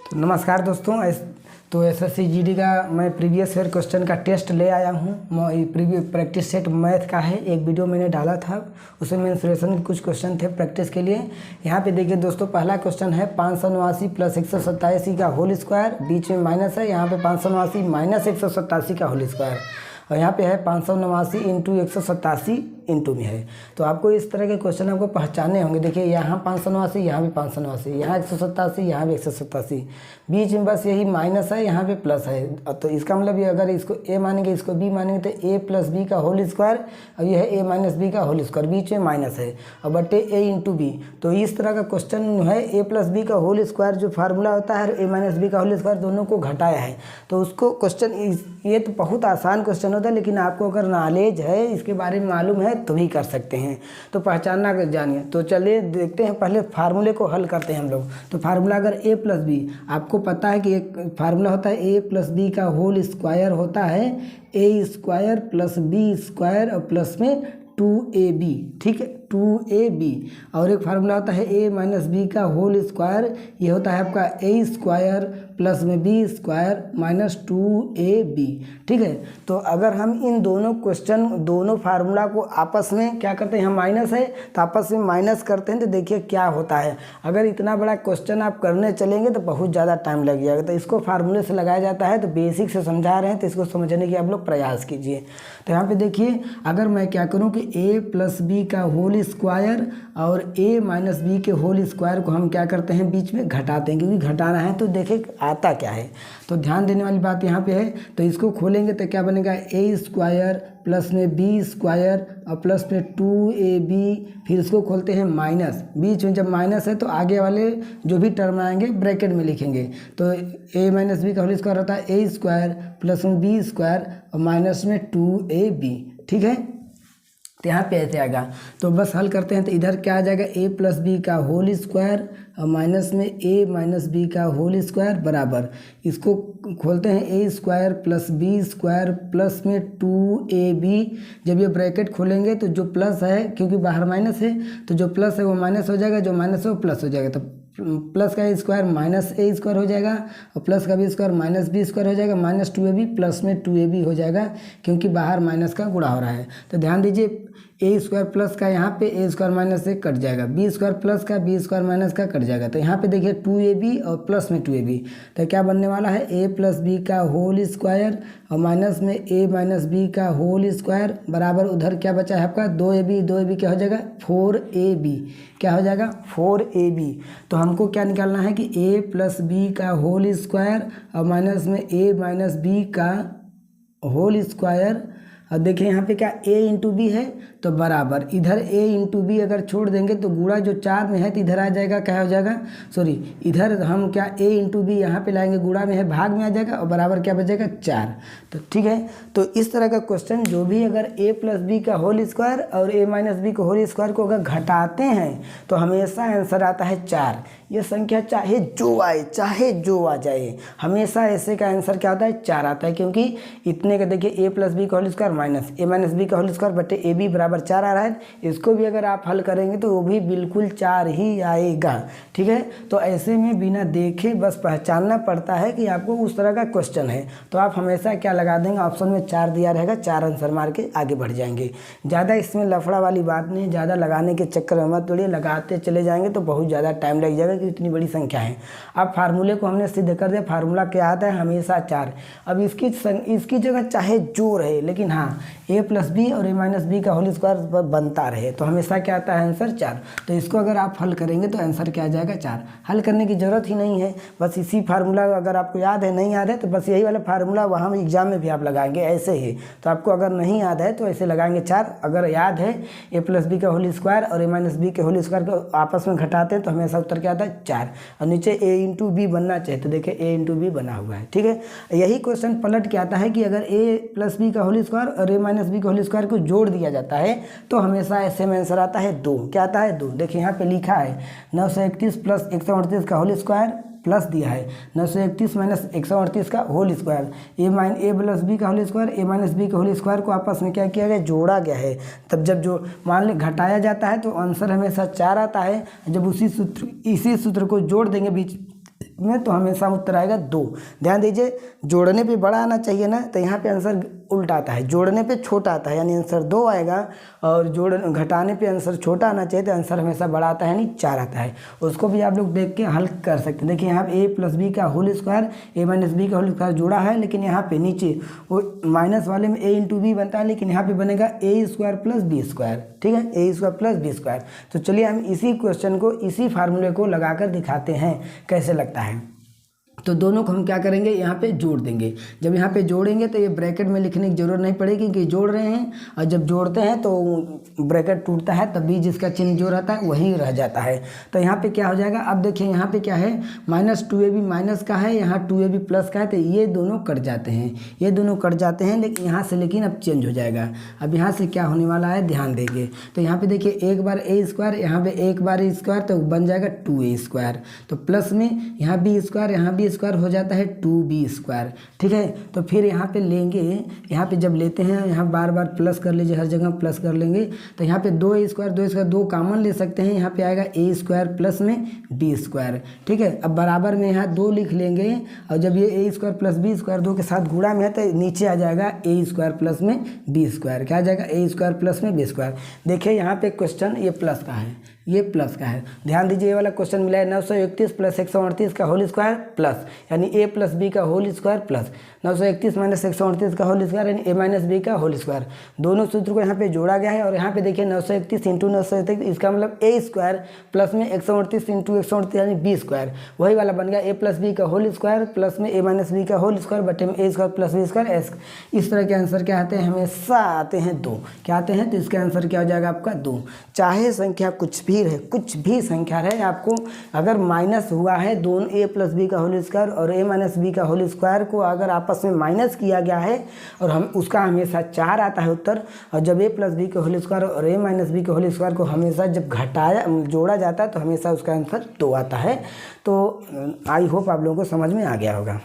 तो नमस्कार दोस्तों। तो एसएससी जीडी का मैं प्रीवियस ईयर क्वेश्चन का टेस्ट ले आया हूँ। प्रीवियस प्रैक्टिस सेट मैथ का है, एक वीडियो मैंने डाला था, उसमें मेंसुरेशन के कुछ क्वेश्चन थे प्रैक्टिस के लिए। यहाँ पे देखिए दोस्तों, पहला क्वेश्चन है 589 प्लस 187 का होल स्क्वायर, बीच में माइनस है, यहाँ पे 589 माइनस 187 का होल स्क्वायर, और यहाँ पे है 589 इंटू 187 इंटू में है। तो आपको इस तरह के क्वेश्चन आपको पहचाने होंगे। देखिए यहाँ 589, यहाँ भी 589, यहाँ 187, यहाँ भी 187, बीच में बस यही माइनस है, यहाँ पे प्लस है। तो इसका मतलब ये अगर इसको ए मानेंगे, इसको बी मानेंगे, तो ए प्लस बी का होल स्क्वायर, और ये है ए माइनस बी का होल स्क्वायर, बीच में माइनस है, और बटे ए इंटू बी। तो इस तरह का क्वेश्चन है, ए प्लस बी का होल स्क्वायर जो फार्मूला होता है, ए माइनस बी का होल स्क्वायर, दोनों को घटाया है। तो उसको क्वेश्चन, ये तो बहुत आसान क्वेश्चन होता है, लेकिन आपको अगर नॉलेज है, इसके बारे में मालूम है, तो भी कर सकते हैं। तो पहचानना जानिए। तो चलिए देखते हैं, पहले फार्मूले को हल करते हैं हम लोग। तो फार्मूला अगर ए प्लस बी, आपको पता है कि एक फार्मूला होता है ए प्लस बी का होल स्क्वायर होता है ए स्क्वायर प्लस बी स्क्वायर और प्लस में 2ab, ठीक है, 2ab। और एक फार्मूला होता है ए माइनस बी का होल स्क्वायर, ये होता है आपका ए स्क्वायर प्लस में बी स्क्वायर माइनस 2ab, ठीक है। तो अगर हम इन दोनों क्वेश्चन, दोनों फार्मूला को आपस में क्या करते हैं, हम माइनस है तो आपस में माइनस करते हैं, तो देखिए क्या होता है। अगर इतना बड़ा क्वेश्चन आप करने चलेंगे तो बहुत ज़्यादा टाइम लग जाएगा। तो इसको फार्मूले से लगाया जाता है। तो बेसिक से समझा रहे हैं, तो इसको समझने की आप लोग प्रयास कीजिए। तो यहाँ पे देखिए, अगर मैं क्या करूँ कि ए प्लस बी का होल स्क्वायर और ए माइनस बी के होल स्क्वायर को हम क्या करते हैं, बीच में घटाते हैं, क्योंकि घटाना है। तो देखिए आता क्या है, तो ध्यान देने वाली बात यहाँ पे है। तो इसको खोलेंगे तो क्या बनेगा, ए स्क्वायर प्लस में बी स्क्वायर और प्लस में 2ab, फिर इसको खोलते हैं माइनस, बीच में जब माइनस है तो आगे वाले जो भी टर्म आएंगे ब्रैकेट में लिखेंगे। तो ए माइनस बी का होल स्क्वायर होता है ए स्क्वायर प्लस में बी स्क्वायर और माइनस में 2ab, ठीक है। तो यहाँ पे ऐसे आएगा। तो बस हल करते हैं। तो इधर क्या आ जाएगा, ए प्लस बी का होल स्क्वायर और माइनस में ए माइनस बी का होल स्क्वायर बराबर, इसको खोलते हैं A square plus B square plus में 2ab। जब ये ब्रैकेट खोलेंगे तो जो प्लस है, क्योंकि बाहर माइनस है, तो जो प्लस है वो माइनस हो जाएगा, जो माइनस है वो प्लस हो जाएगा। तो प्लस का स्क्वायर माइनस ए स्क्वायर हो जाएगा, और प्लस का B square minus B square हो जाएगा, माइनस 2ab प्लस में 2ab हो जाएगा, क्योंकि बाहर माइनस का गुणा हो रहा है। तो ध्यान दीजिए, ए स्क्वायर प्लस का यहाँ पे ए स्क्वायर माइनस से कट जाएगा, बी स्क्वायर प्लस का बी स्क्वायर माइनस का कट जाएगा। तो यहाँ पे देखिए 2ab और प्लस में 2ab, तो क्या बनने वाला है, ए प्लस बी का होल स्क्वायर और माइनस में ए माइनस बी का होल स्क्वायर बराबर, उधर क्या बचा है आपका 2ab, 2ab क्या हो जाएगा 4ab, क्या हो जाएगा 4ab। तो हमको क्या निकालना है कि ए प्लस बी का होल स्क्वायर और माइनस में ए माइनस बी का होल स्क्वायर, और देखिए यहाँ पे क्या a इंटू बी है, तो बराबर इधर a इंटू बी अगर छोड़ देंगे तो गुणा जो 4 में है तो इधर आ जाएगा, क्या हो जाएगा, सॉरी इधर हम क्या a इंटू बी यहाँ पे लाएंगे, गुणा में है भाग में आ जाएगा, और बराबर क्या बचेगा 4। तो ठीक है। तो इस तरह का क्वेश्चन जो भी अगर a प्लस बी का होल स्क्वायर और a माइनस बी का होल स्क्वायर को अगर घटाते हैं तो हमेशा आंसर आता है 4। ये संख्या चाहे जो आए, चाहे जो आ जाए, हमेशा ऐसे का आंसर क्या आता है 4 आता है, क्योंकि इतने का देखिए a प्लस बी का होल स्क्वायर माइनस ए माइनस बी का होल स्क्वायर बटे ए बी बराबर 4 आ रहा है। इसको भी अगर आप हल करेंगे तो वो भी बिल्कुल 4 ही आएगा, ठीक है। तो ऐसे में बिना देखे बस पहचानना पड़ता है कि आपको उस तरह का क्वेश्चन है। तो आप हमेशा क्या लगा देंगे, ऑप्शन में 4 दिया रहेगा, 4 आंसर मार के आगे बढ़ जाएंगे। ज़्यादा इसमें लफड़ा वाली बात नहीं, ज़्यादा लगाने के चक्कर में मत पड़िए, लगाते चले जाएंगे तो बहुत ज़्यादा टाइम लग जाएगा, क्योंकि इतनी बड़ी संख्या है। अब फार्मूले को हमने सिद्ध कर दिया, फार्मूला क्या आता है, हमेशा 4। अब इसकी जगह चाहे जो रहे, लेकिन हाँ ए प्लस बी और ए माइनस बी का होल स्क्वायर बनता रहे, तो हमेशा क्या आता है आंसर 4। तो इसको अगर आप हल करेंगे तो आंसर क्या आ जाएगा 4। हल करने की ज़रूरत ही नहीं है, बस इसी फार्मूला, अगर आपको याद है, नहीं याद है तो बस यही वाला फार्मूला वहाँ एग्जाम में भी आप लगाएंगे ऐसे ही। तो आपको अगर नहीं याद है तो ऐसे लगाएंगे 4, अगर याद है ए प्लस बी का होल स्क्वायर और ए माइनस बी के होल स्क्वायर को आपस में घटाते हैं तो हमेशा उत्तर क्या आता है 4, और नीचे ए इंटू बी बनना चाहिए। तो देखिए ए इंटू बी बना हुआ है, ठीक है। यही क्वेश्चन पलट के आता है कि अगर ए प्लस बी का होल स्क्वायर और ए माइनस बी का होल स्क्वायर को जोड़ दिया जाता है तो हमेशा ऐसे में आंसर आता है 2। क्या आता है 2, देखिए यहाँ पे लिखा है 931 प्लस 138 का होल स्क्वायर प्लस दिया है 931 माइनस 138 का होल स्क्वायर, ए प्लस बी का होल स्क्वायर ए माइनस बी का होल स्क्वायर को आपस में क्या किया गया, जोड़ा गया है। तब जब जो मान लें घटाया जाता है तो आंसर हमेशा 4 आता है। जब इसी सूत्र को जोड़ देंगे में तो हमेशा उत्तर आएगा 2। ध्यान दीजिए, जोड़ने पे बड़ा आना चाहिए ना, तो यहाँ पे आंसर उल्टा आता है, जोड़ने पे छोटा आता है यानी आंसर 2 आएगा, और घटाने पे आंसर छोटा आना चाहिए तो आंसर हमेशा बड़ा आता है यानी 4 आता है। उसको भी आप लोग देख के हल कर सकते हैं। देखिए यहाँ पे a प्लस बी का whole square, a minus B का होल स्क्वायर जोड़ा है, लेकिन यहाँ पे नीचे वो माइनस वाले में a इंटू बी बनता है, लेकिन यहाँ पे बनेगा a square plus B square. ठीक है, a square plus B square. तो चलिए हम इसी क्वेश्चन को, इसी फार्मूले को लगाकर दिखाते हैं कैसे लगता है। तो दोनों को हम क्या करेंगे, यहाँ पे जोड़ देंगे। जब यहाँ पे जोड़ेंगे तो ये ब्रैकेट में लिखने की जरूरत नहीं पड़ेगी क्योंकि जोड़ रहे हैं, और जब जोड़ते हैं तो ब्रैकेट टूटता है, तब भी जिसका चिन्ह जो रहता है वही रह जाता है। तो यहाँ पे क्या हो जाएगा, अब देखिए यहाँ पे क्या है, -2ab माइनस का है, यहाँ 2ab प्लस का है, तो ये दोनों कट जाते हैं, ये दोनों कट जाते हैं, लेकिन यहाँ से लेकिन अब चेंज हो जाएगा। अब यहाँ से क्या होने वाला है, ध्यान देंगे। तो यहाँ पे देखिए एक बार a स्क्वायर, यहाँ पे एक बार a स्क्वायर, तो बन जाएगा 2a स्क्वायर। तो प्लस में यहाँ b स्क्वायर, यहाँ b स्क्वायर हो जाता है 2b स्क्वायर। ठीक है, तो फिर यहाँ पे लेंगे, यहाँ पे जब लेते हैं यहाँ बार बार प्लस कर लीजिए, हर जगह प्लस कर लेंगे। तो यहाँ पे 2a स्क्वायर 2 कॉमन ले सकते हैं, यहाँ पे आएगा a स्क्वायर प्लस में b स्क्वायर। ठीक है, अब बराबर में यहाँ 2 लिख लेंगे, और जब ये a square plus b square 2 के साथ गुणा में है तो नीचे आ जाएगा a स्क्वायर प्लस में b स्क्वायर। क्या आ जाएगा, a स्क्वायर प्लस में b स्क्वायर। देखिए यहाँ पे क्वेश्चन ये प्लस का है, ये प्लस का है। ध्यान दीजिए, ये वाला क्वेश्चन मिला है 931 प्लस 138 का होल स्क्वायर प्लस, यानी a प्लस बी का होल स्क्वायर प्लस 931 माइनस 138 का होल स्क्वायर यानी a माइनस बी का होल स्क्वायर। दोनों सूत्र को यहाँ पे जोड़ा गया है, और यहाँ पे देखिए 931 इंटू 931, इसका मतलब a स्क्वायर प्लस में 138 इंटू 138 यानी b स्क्वायर, वही वाला बन गया a प्लस बी का होल स्क्वायर प्लस में a माइनस बी का होल स्क्वायर बटे में a square plus B square s। इस तरह के आंसर क्या आते हैं, हमेशा आते हैं 2। क्या आते हैं, तो इसका आंसर क्या हो जाएगा आपका 2। चाहे संख्या कुछ भी रहे, कुछ भी संख्या रहे, आपको अगर माइनस हुआ है दोनों a प्लस बी का होल स्क्वायर और a माइनस बी का होल स्क्वायर को अगर आपस में माइनस किया गया है, और हम उसका हमेशा 4 आता है उत्तर। और जब a प्लस बी का होल स्क्वायर और a माइनस बी का होल स्क्वायर को हमेशा जब जोड़ा जाता है तो हमेशा उसका आंसर 2 आता है। तो आई होप आप लोगों को समझ में आ गया होगा।